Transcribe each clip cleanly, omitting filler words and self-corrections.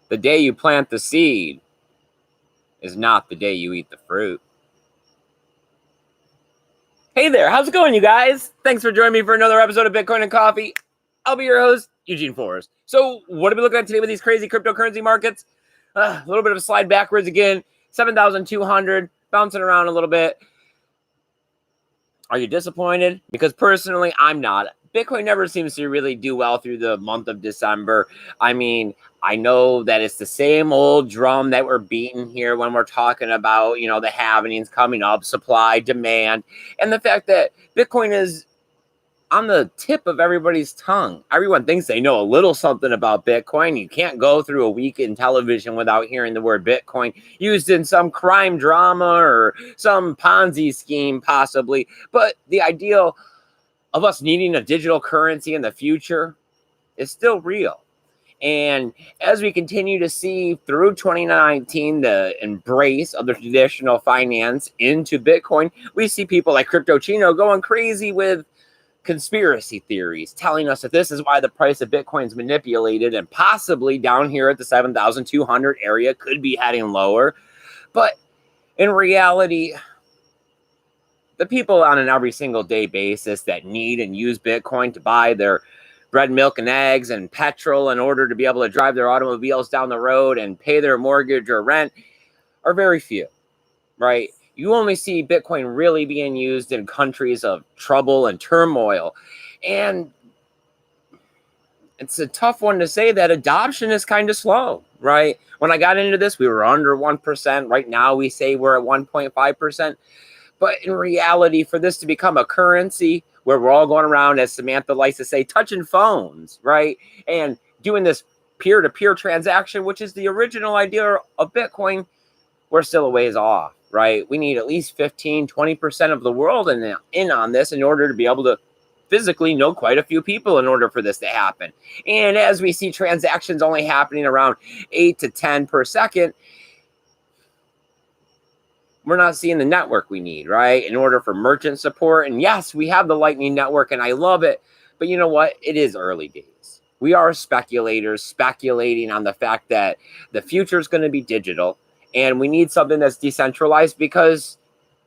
The day you plant the seed is not the day you eat the fruit. Hey there, how's it going, you guys? Thanks for joining me for another episode of Bitcoin and Coffee. I'll be your host, Eugene Forrest. So, what are we looking at today with these crazy cryptocurrency markets? A little bit of a slide backwards again. 7,200, bouncing around a little bit. Are you disappointed? Because personally, I'm not. Bitcoin never seems to really do well through the month of December. I mean, I know that it's the same old drum that we're beating here when we're talking about, the halvings coming up, supply, demand, and the fact that Bitcoin is on the tip of everybody's tongue. Everyone thinks they know a little something about Bitcoin. You can't go through a week in television without hearing the word Bitcoin used in some crime drama or some Ponzi scheme, possibly. But the ideal of us needing a digital currency in the future is still real. And as we continue to see through 2019 the embrace of the traditional finance into Bitcoin, we see people like Crypto Chino going crazy with conspiracy theories, telling us that this is why the price of Bitcoin is manipulated and possibly down here at the 7,200 area could be heading lower. But in reality, the people on an every single day basis that need and use Bitcoin to buy their bread, milk, and eggs and petrol in order to be able to drive their automobiles down the road and pay their mortgage or rent are very few, right? You only see Bitcoin really being used in countries of trouble and turmoil. And it's a tough one to say that adoption is kind of slow, right? When I got into this, we were under 1%. Right now, we say we're at 1.5%. But in reality, for this to become a currency where we're all going around, as Samantha likes to say, touching phones, right? And doing this peer-to-peer transaction, which is the original idea of Bitcoin, we're still a ways off, right? We need at least 15, 20% of the world in on this in order to be able to physically know quite a few people in order for this to happen. And as we see transactions only happening around 8 to 10 per second, we're not seeing the network we need, right? In order for merchant support. And yes, we have the Lightning Network and I love it. But you know what? It is early days. We are speculators speculating on the fact that the future is going to be digital. And we need something that's decentralized because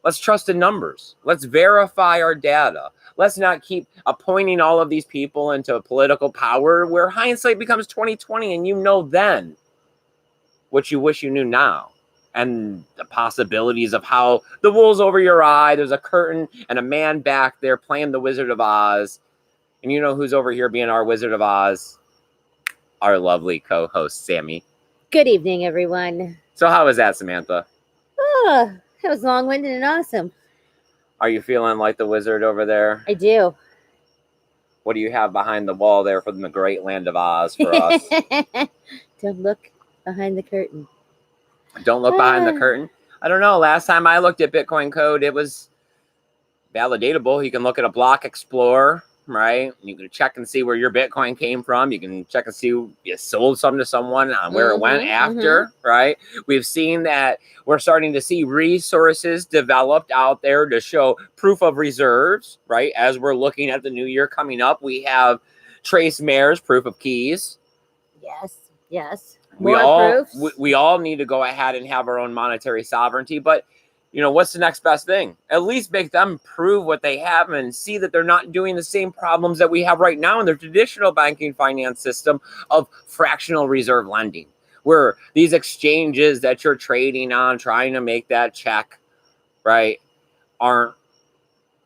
let's trust the numbers. Let's verify our data. Let's not keep appointing all of these people into political power where hindsight becomes 2020 and you know then what you wish you knew now. And the possibilities of how the wool's over your eye, there's a curtain and a man back there playing the Wizard of Oz. And you know who's over here being our Wizard of Oz? Our lovely co-host, Sammy. Good evening, everyone. So how was that, Samantha? Oh, that was long-winded and awesome. Are you feeling like the wizard over there? I do. What do you have behind the wall there from the great land of Oz for us? Don't look behind the curtain. Don't look behind the curtain. I don't know. Last time I looked at Bitcoin code, it was validatable. You can look at a block explorer, right? You can check and see where your Bitcoin came from. You can check and see you sold something to someone on where it went after, right? We've seen that we're starting to see resources developed out there to show proof of reserves, right? As we're looking at the new year coming up, we have Trace Mayer's proof of keys. Yes. We all need to go ahead and have our own monetary sovereignty, but what's the next best thing? At least make them prove what they have and see that they're not doing the same problems that we have right now in the traditional banking finance system of fractional reserve lending, where these exchanges that you're trading on, trying to make that check, right, aren't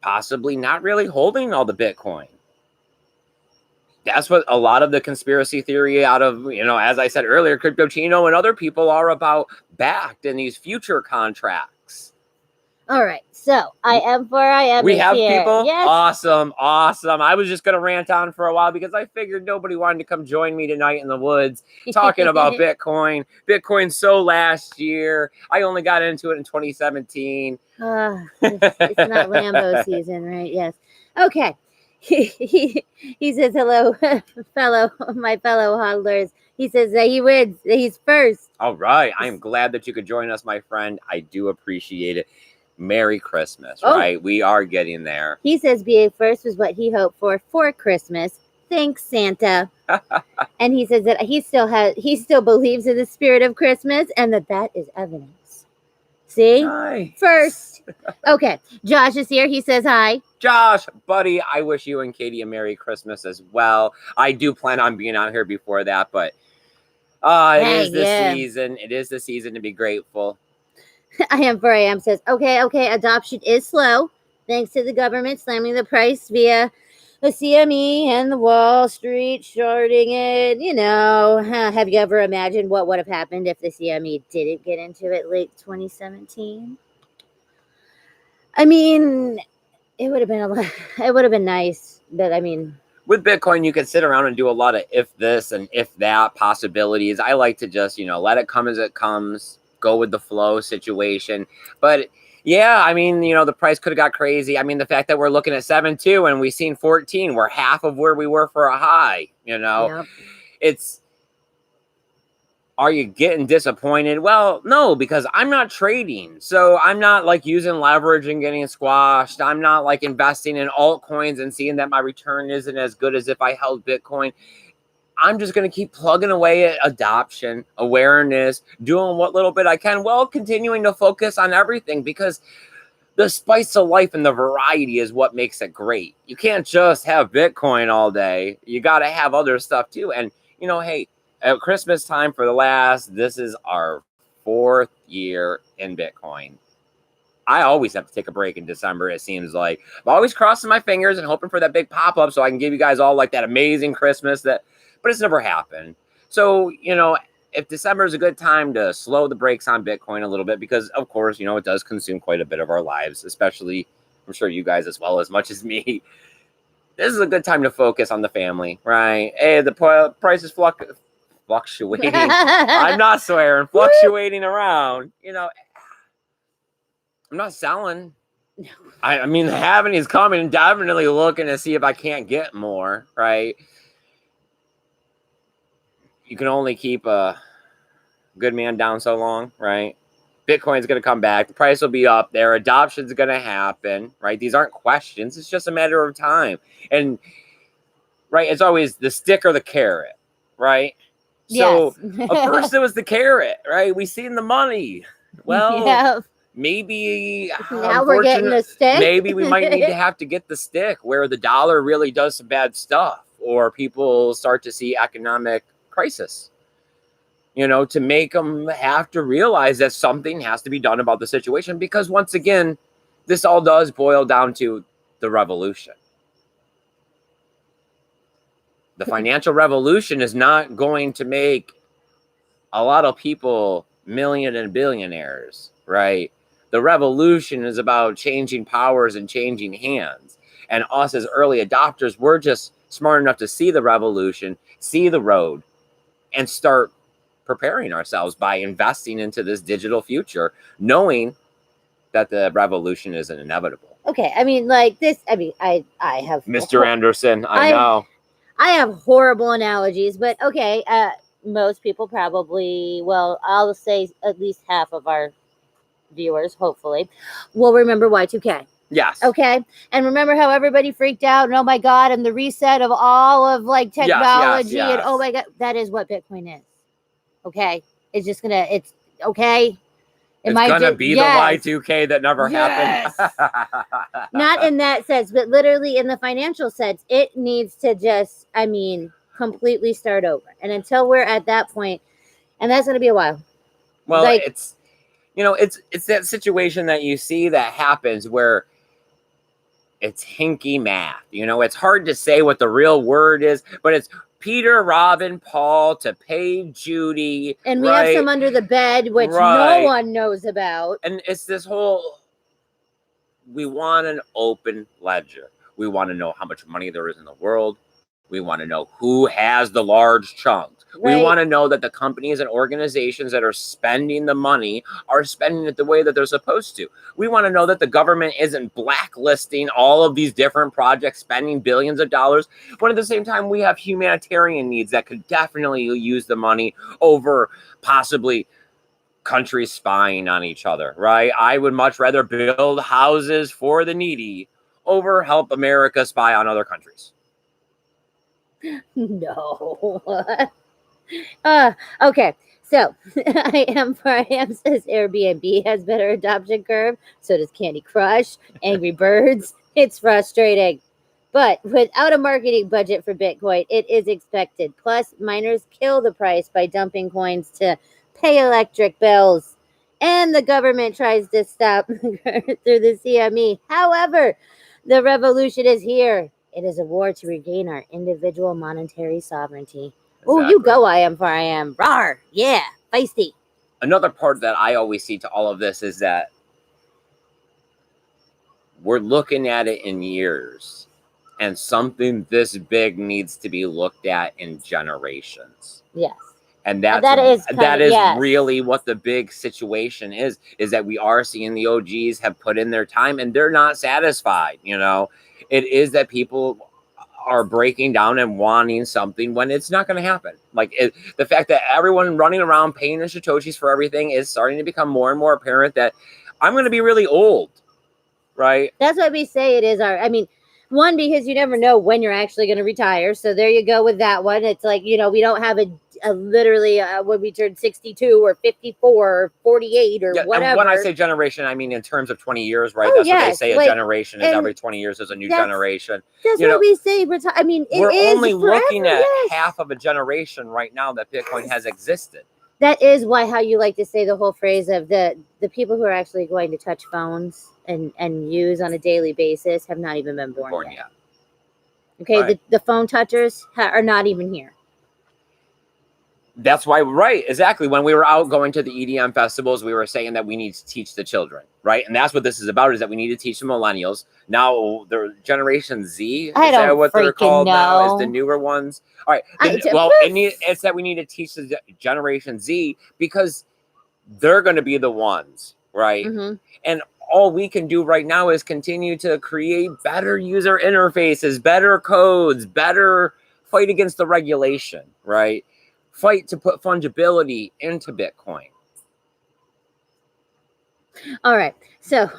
possibly not really holding all the Bitcoin. That's what a lot of the conspiracy theory out of, as I said earlier, Crypto Chino and other people are about, backed in these future contracts. All right. So I am. We have here. people? Yes. Awesome. I was just going to rant on for a while because I figured nobody wanted to come join me tonight in the woods talking about Bitcoin. Bitcoin so last year. I only got into it in 2017. It's not Lambo season, right? Yes. Okay. He says, hello, my fellow hodlers. He says that he wins, that he's first. All right. I am glad that you could join us, my friend. I do appreciate it. Merry Christmas, right? We are getting there. He says being first was what he hoped for Christmas. Thanks, Santa. And he says that he still believes in the spirit of Christmas and that is evidence. See? Nice. First. Okay. Josh is here. He says hi. Josh, buddy, I wish you and Katie a Merry Christmas as well. I do plan on being out here before that, but it is the season. It is the season to be grateful. I am 4am says, okay, adoption is slow, thanks to the government slamming the price via the CME and the Wall Street shorting it. You know, have you ever imagined what would have happened if the CME didn't get into it late 2017? I mean, it would have been it would have been nice, but I mean, with Bitcoin, you can sit around and do a lot of if this and if that possibilities. I like to just, let it come as it comes, go with the flow situation. But yeah, I mean, the price could have got crazy. I mean, the fact that we're looking at 7.2 and we've seen 14, we're half of where we were for a high, Yep. Are you getting disappointed? Well, no, because I'm not trading. So I'm not like using leverage and getting squashed. I'm not like investing in altcoins and seeing that my return isn't as good as if I held Bitcoin. I'm just going to keep plugging away at adoption, awareness, doing what little bit I can, while continuing to focus on everything, because the spice of life and the variety is what makes it great. You can't just have Bitcoin all day. You got to have other stuff too. And, hey, at Christmas time this is our 4th year in Bitcoin. I always have to take a break in December, it seems like. I'm always crossing my fingers and hoping for that big pop-up so I can give you guys all like that amazing Christmas, but it's never happened. So, if December is a good time to slow the brakes on Bitcoin a little bit, because of course, it does consume quite a bit of our lives, especially, I'm sure you guys as well as much as me. This is a good time to focus on the family, right? Hey, the price is fluctuating. I'm not swearing, fluctuating around. I'm not selling. No. I mean, the halving is coming, definitely looking to see if I can't get more, right? You can only keep a good man down so long, right? Bitcoin's going to come back. The price will be up there. Adoption's going to happen, right? These aren't questions. It's just a matter of time. And, right, it's always the stick or the carrot, right? So, yes. First it was the carrot, right? We seen the money. Well, yeah. Maybe now we're getting the stick. Maybe we might need to have to get the stick where the dollar really does some bad stuff, or people start to see economic crisis, to make them have to realize that something has to be done about the situation. Because once again, this all does boil down to the revolution. The financial revolution is not going to make a lot of people million and billionaires, right? The revolution is about changing powers and changing hands. And us as early adopters, we're just smart enough to see the revolution, see the road, and start preparing ourselves by investing into this digital future, knowing that the revolution isn't inevitable. Okay, I mean, like this, I have... Mr. Anderson, I know. I have horrible analogies, but okay, most people probably, well, I'll say at least half of our viewers, hopefully, will remember Y2K. Yes. Okay. And remember how everybody freaked out and oh my God, and the reset of all of like technology yes. and oh my God, that is what Bitcoin is. Okay. It's just it's okay. It's going to be the Y2K that never happened. Not in that sense, but literally in the financial sense, it needs to just, completely start over. And until we're at that point, and that's going to be a while. Well, it's that situation that you see that happens where it's hinky math. It's hard to say what the real word is, but it's Peter, Robin, Paul to pay Judy. And we have some under the bed, which no one knows about. And it's this whole, we want an open ledger. We want to know how much money there is in the world. We want to know who has the large chunks. Right. We want to know that the companies and organizations that are spending the money are spending it the way that they're supposed to. We want to know that the government isn't blacklisting all of these different projects, spending billions of dollars, when at the same time we have humanitarian needs that could definitely use the money over possibly countries spying on each other, right? I would much rather build houses for the needy over help America spy on other countries. No. Okay. So I am says Airbnb has better adoption curve. So does Candy Crush, Angry Birds. It's frustrating. But without a marketing budget for Bitcoin, it is expected. Plus, miners kill the price by dumping coins to pay electric bills. And the government tries to stop through the CME. However, the revolution is here. It is a war to regain our individual monetary sovereignty. Oh, you Exactly. go, I am for I am. Rawr. Yeah, feisty. Another part that I always see to all of this is that we're looking at it in years, and something this big needs to be looked at in generations. Yes. And That that's is that is yes. really what the big situation is that we are seeing the OGs have put in their time and they're not satisfied. It is that people are breaking down and wanting something when it's not going to happen. The fact that everyone running around paying in Satoshis for everything is starting to become more and more apparent that I'm going to be really old, right? That's why we say it is our, I mean, one, because you never know when you're actually going to retire. So there you go with that one. It's like, we don't have a literally when we turn 62 or 54 or 48 or whatever. And when I say generation, I mean in terms of 20 years, right? Oh, That's what they yes, say. A like, generation is every 20 years is a new generation. That's what we say. I mean, we're only forever, looking at yes. half of a generation right now that Bitcoin has existed. That is why how you like to say the whole phrase of the people who are actually going to touch phones and use on a daily basis have not even been born yet. Okay, right. The phone touchers are not even here. That's why, right, exactly. When we were out going to the EDM festivals, we were saying that we need to teach the children, right? And that's what this is about, is that we need to teach the millennials. Now, the Generation Z, is that what they're called now, is the newer ones? All right. It's that we need to teach the Generation Z because they're going to be the ones, right? Mm-hmm. And all we can do right now is continue to create better user interfaces, better codes, better fight against the regulation, right? Fight to put fungibility into Bitcoin. All right. So,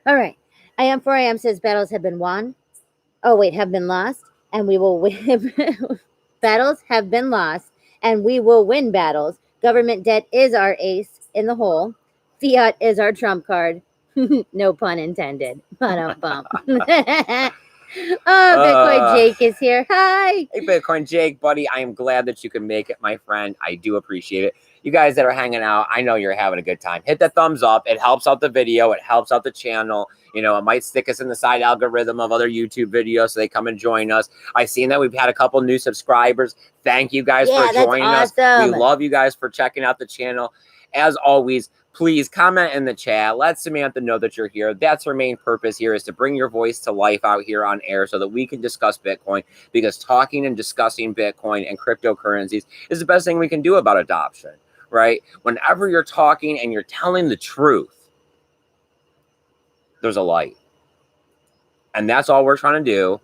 all right. I am 4am says battles have been won. Oh, wait, have been lost. And we will win. Battles have been lost. And we will win battles. Government debt is our ace in the hole. Fiat is our trump card. No pun intended. Bump. Oh, Bitcoin Jake is here. Hi. Hey, Bitcoin Jake, buddy. I am glad that you can make it, my friend. I do appreciate it. You guys that are hanging out, I know you're having a good time. Hit the thumbs up. It helps out the video. It helps out the channel. It might stick us in the side algorithm of other YouTube videos so they come and join us. I've seen that we've had a couple new subscribers. Thank you guys for joining us. We love you guys for checking out the channel. As always, please comment in the chat. Let Samantha know that you're here. That's her main purpose here, is to bring your voice to life out here on air so that we can discuss Bitcoin, because talking and discussing Bitcoin and cryptocurrencies is the best thing we can do about adoption, right? Whenever you're talking and you're telling the truth, there's a light. And that's all we're trying to do.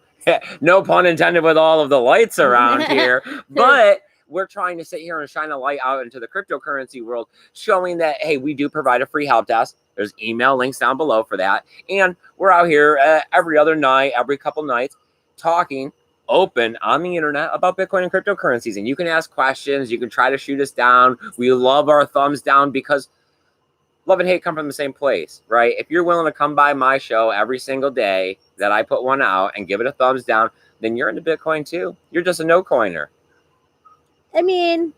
No pun intended with all of the lights around here, but we're trying to sit here and shine a light out into the cryptocurrency world, showing that, hey, we do provide a free help desk. There's email links down below for that. And we're out here every other night, every couple nights, talking open on the internet about Bitcoin and cryptocurrencies. And you can ask questions. You can try to shoot us down. We love our thumbs down, because love and hate come from the same place, right? If you're willing to come by my show every single day that I put one out and give it a thumbs down, then you're into Bitcoin too. You're just a no-coiner. I mean,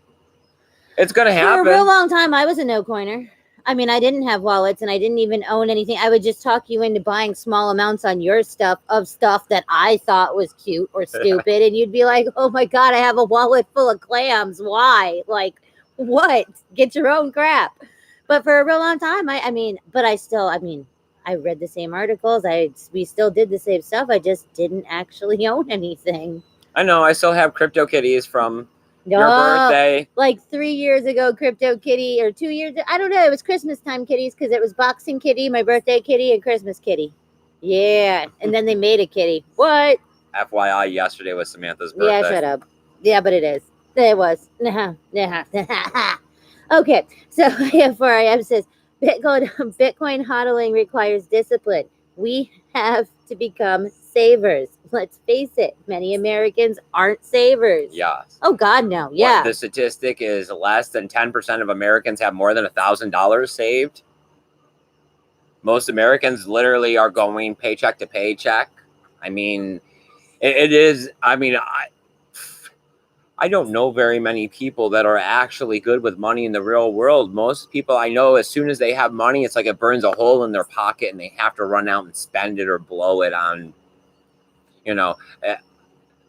it's going to happen. For a real long time, I was a no-coiner. I mean, I didn't have wallets and I didn't even own anything. I would just talk you into buying small amounts on your stuff that I thought was cute or stupid. And you'd be like, oh my God, I have a wallet full of clams. Why? Like, what? Get your own crap. But for a real long time, I read the same articles. We still did the same stuff. I just didn't actually own anything. I know. I still have crypto kitties from your birthday. Like 3 years ago, crypto kitty, or 2 years. I don't know. It was Christmas time kitties, because it was Boxing Kitty, my birthday kitty, and Christmas Kitty. Yeah. And then they made a kitty. What? FYI, yesterday was Samantha's birthday. Yeah, shut up. Yeah, but it is. It was. Okay, so FRIM says Bitcoin hodling requires discipline. We have to become savers. let's face it, many Americans aren't savers. Yes. Oh God, no. Yeah. The statistic is less than 10% of Americans have more than $1,000 saved. Most Americans literally are going paycheck to paycheck. I mean, it is. I mean, I don't know very many people that are actually good with money in the real world. Most people I know, as soon as they have money, it's like it burns a hole in their pocket and they have to run out and spend it or blow it on, you know.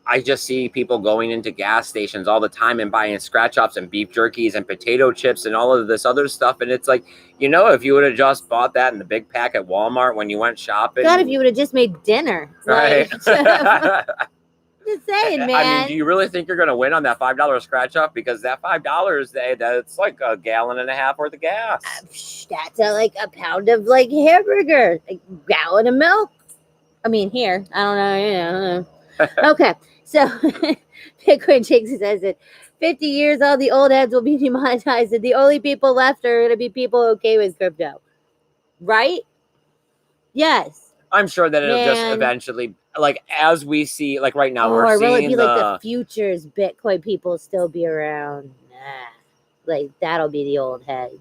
I just see people going into gas stations all the time and buying scratch offs and beef jerkies and potato chips and all of this other stuff. And it's like, if you would have just bought that in the big pack at Walmart when you went shopping. God, if you would have just made dinner. Right. Just saying, man. I mean, do you really think you're going to win on that $5 scratch off? Because that $5, that's like a gallon and a half worth of gas. That's like a pound of like hamburger, a gallon of milk. I mean, here, I don't know. Okay. So Bitcoin shakes his head. 50 years, all the old heads will be demonetized, and the only people left are going to be people okay with crypto. Right? Yes. I'm sure that it'll just eventually, like, as we see, like right now, we're seeing will it be like the futures Bitcoin people still be around? Nah. Like, that'll be the old heads.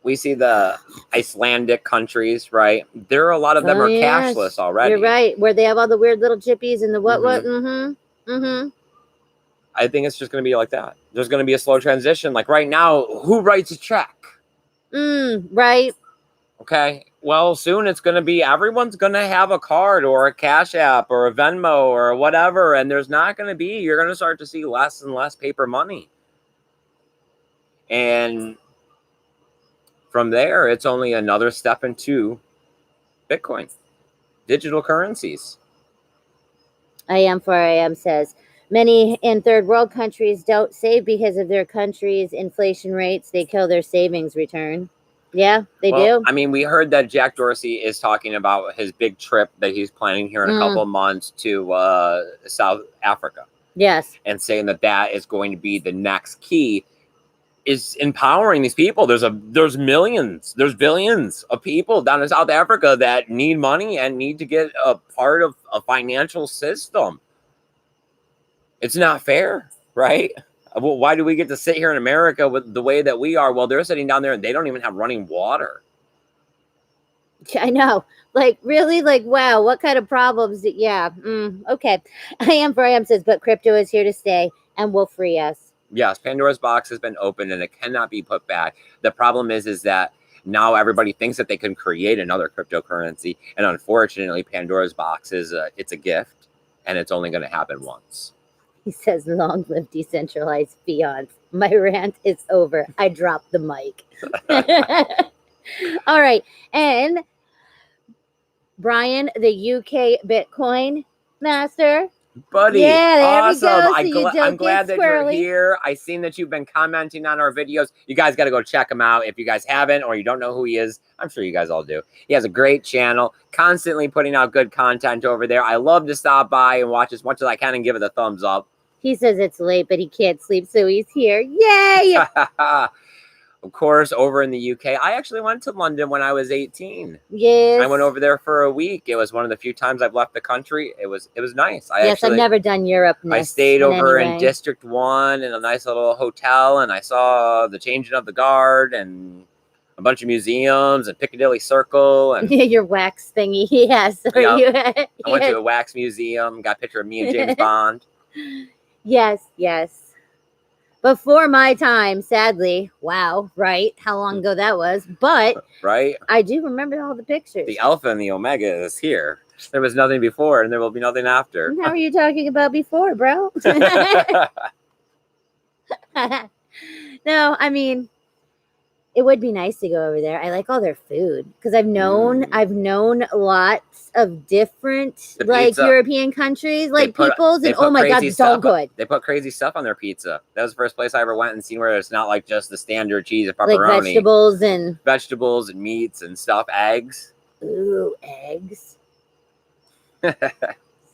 We see the Icelandic countries, right? There are a lot of them are cashless already. You're right. Where they have all the weird little chippies and the what. I think it's just going to be like that. There's going to be a slow transition. Like right now, who writes a check? Right. Okay. Well, soon it's going to be everyone's going to have a card or a Cash App or a Venmo or whatever. And there's not going to be, you're going to start to see less and less paper money. And from there, it's only another step into Bitcoin, digital currencies. IM4AM says, many in third world countries don't save because of their country's inflation rates. They kill their savings return. Yeah, they do. I mean, we heard that Jack Dorsey is talking about his big trip that he's planning here in a couple of months to South Africa. Yes. And saying that is going to be the next key, is empowering these people. There's millions, there's billions of people down in South Africa that need money and need to get a part of a financial system. It's not fair, right? Well, why do we get to sit here in America with the way that we are? Well, they're sitting down there and they don't even have running water. I know. Like, really? Like, wow, what kind of problems? Okay. IM4AM says, but crypto is here to stay and will free us. Yes, Pandora's box has been opened and it cannot be put back. The problem is that now everybody thinks that they can create another cryptocurrency. And unfortunately, Pandora's box it's a gift and it's only going to happen once. He says, long live decentralized fiat. My rant is over. I dropped the mic. All right. And Brian, the UK Bitcoin master. Buddy, awesome. I'm glad that you're squirrely. here. I seen that you've been commenting on our videos. You guys got to go check him out. If you guys haven't or you don't know who he is, I'm sure you guys all do. He has a great channel, constantly putting out good content over there. I love to stop by and watch as much as I can and give it a thumbs up. He says it's late, but he can't sleep, so he's here. Yay! Of course, over in the UK, I actually went to London when I was 18. Yes. I went over there for a week. It was one of the few times I've left the country. It was nice. I've never done Europe. I stayed over in District 1 in a nice little hotel, and I saw the changing of the guard and a bunch of museums and Piccadilly Circle and your wax thingy. Yes. Yep. I went to a wax museum, got a picture of me and James Bond. Yes. Before my time, sadly. Wow, right? How long ago that was. But right? I do remember all the pictures. The Alpha and the Omega is here. There was nothing before and there will be nothing after. How are you talking about before, bro? No, I mean, it would be nice to go over there. I like all their food because I've known lots of different European countries, like peoples, and oh my god, it's all good. They put crazy stuff on their pizza. That was the first place I ever went and seen where it's not like just the standard cheese and pepperoni, like vegetables and meats and stuff, eggs. Ooh, eggs.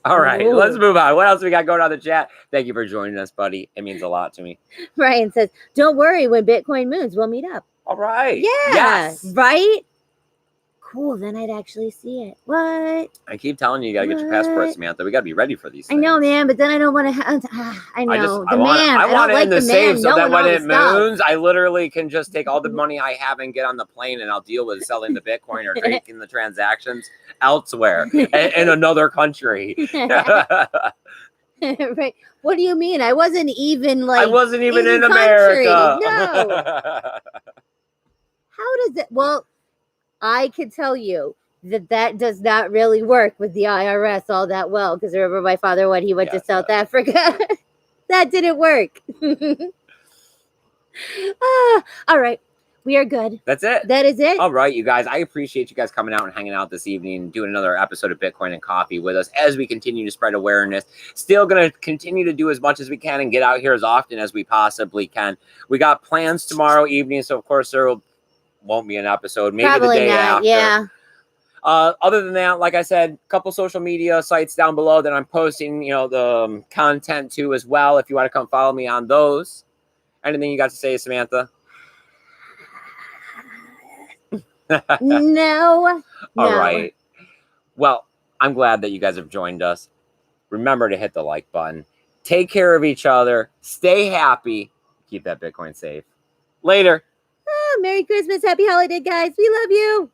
All right, let's move on. What else we got going on in the chat? Thank you for joining us, buddy. It means a lot to me. Ryan says, "Don't worry, when Bitcoin moves, we'll meet up." All right. Yeah. Yes. Right? cool. Then I'd actually see it. What? I keep telling you, you gotta get your passport, What? Samantha. We gotta be ready for these I things. know, man, but then I don't want to. I know I want don't it like in the the safe man so that knowing when all the it stuff. moons, I literally can just take all the money I have and get on the plane, and I'll deal with selling the Bitcoin or taking the transactions elsewhere in another country. Right? What do you mean? I wasn't even like. I wasn't even in country. America. No. How does it? Well, I can tell you that does not really work with the IRS all that well. Because remember, my father when he went to South Africa, that didn't work. All right. We are good. That's it. That is it. All right, you guys. I appreciate you guys coming out and hanging out this evening, doing another episode of Bitcoin and Coffee with us as we continue to spread awareness. Still going to continue to do as much as we can and get out here as often as we possibly can. We got plans tomorrow evening, so of course there won't be an episode. Maybe Probably the day not. after. Yeah. Other than that, like I said, a couple social media sites down below that I'm posting, the content to as well. If you want to come follow me on those. Anything you got to say, Samantha? No. All right. Well, I'm glad that you guys have joined us. Remember to hit the like button. Take care of each other. Stay happy. Keep that Bitcoin safe. Later. Merry Christmas. Happy holiday, guys. We love you.